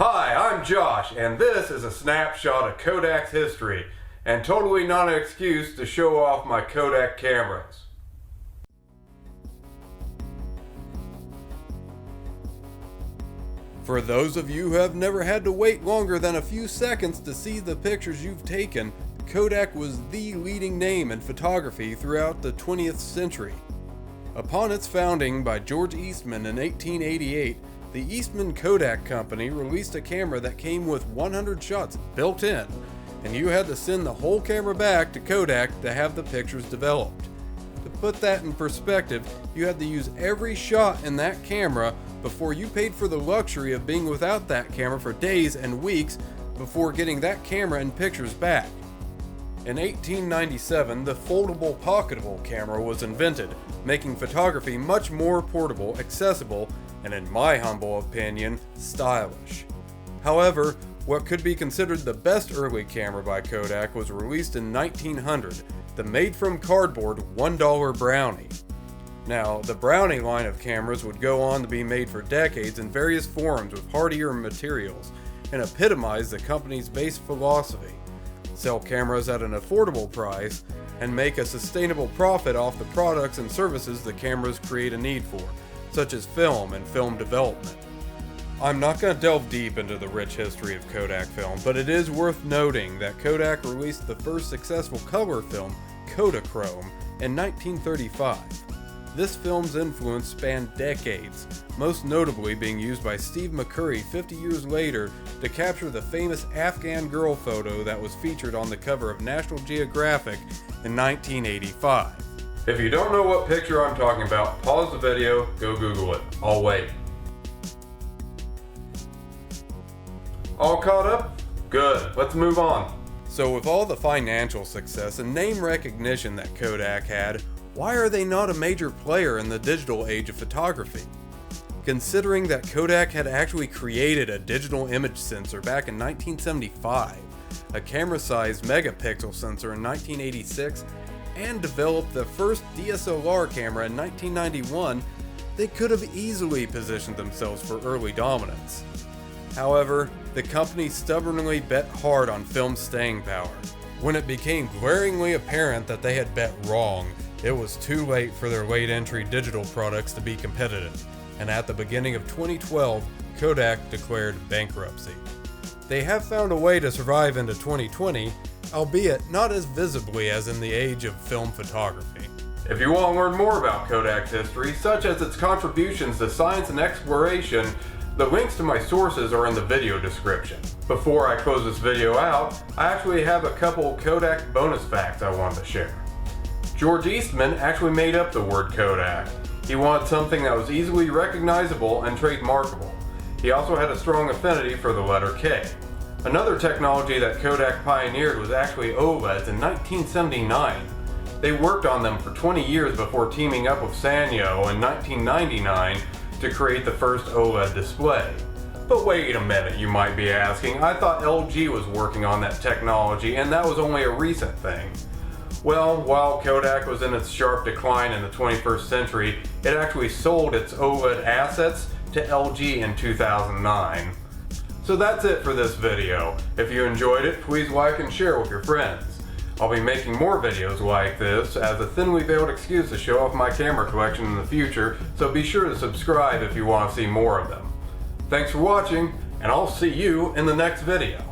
Hi, I'm Josh, and this is a snapshot of Kodak's history, and totally not an excuse to show off my Kodak cameras. For those of you who have never had to wait longer than a few seconds to see the pictures you've taken, Kodak was the leading name in photography throughout the 20th century. Upon its founding by George Eastman in 1888, the Eastman Kodak Company released a camera that came with 100 shots built in, and you had to send the whole camera back to Kodak to have the pictures developed. To put that in perspective, you had to use every shot in that camera before you paid for the luxury of being without that camera for days and weeks before getting that camera and pictures back. In 1897, the foldable pocketable camera was invented, making photography much more portable, accessible, and in my humble opinion, stylish. However, what could be considered the best early camera by Kodak was released in 1900, the made-from-cardboard $1 Brownie. Now, the Brownie line of cameras would go on to be made for decades in various forms with hardier materials, and epitomize the company's base philosophy: sell cameras at an affordable price, and make a sustainable profit off the products and services the cameras create a need for, such as film and film development. I'm not going to delve deep into the rich history of Kodak film, but it is worth noting that Kodak released the first successful color film, Kodachrome, in 1935. This film's influence spanned decades, most notably being used by Steve McCurry 50 years later to capture the famous Afghan girl photo that was featured on the cover of National Geographic in 1985. If you don't know what picture I'm talking about, pause the video, go Google it. I'll wait. All caught up? Good, let's move on. So with all the financial success and name recognition that Kodak had, why are they not a major player in the digital age of photography? Considering that Kodak had actually created a digital image sensor back in 1975, a camera-sized megapixel sensor in 1986, and developed the first DSLR camera in 1991, they could have easily positioned themselves for early dominance. However, the company stubbornly bet hard on film staying power. When it became glaringly apparent that they had bet wrong, it was too late for their late entry digital products to be competitive, and at the beginning of 2012, Kodak declared bankruptcy. They have found a way to survive into 2020, albeit not as visibly as in the age of film photography. If you want to learn more about Kodak's history, such as its contributions to science and exploration, the links to my sources are in the video description. Before I close this video out, I actually have a couple Kodak bonus facts I wanted to share. George Eastman actually made up the word Kodak. He wanted something that was easily recognizable and trademarkable. He also had a strong affinity for the letter K. Another technology that Kodak pioneered was actually OLEDs in 1979. They worked on them for 20 years before teaming up with Sanyo in 1999 to create the first OLED display. But wait a minute, you might be asking, I thought LG was working on that technology and that was only a recent thing. Well, while Kodak was in its sharp decline in the 21st century, it actually sold its OLED assets to LG in 2009. So that's it for this video. If you enjoyed it, please like and share with your friends. I'll be making more videos like this as a thinly veiled excuse to show off my camera collection in the future, so be sure to subscribe if you want to see more of them. Thanks for watching, and I'll see you in the next video.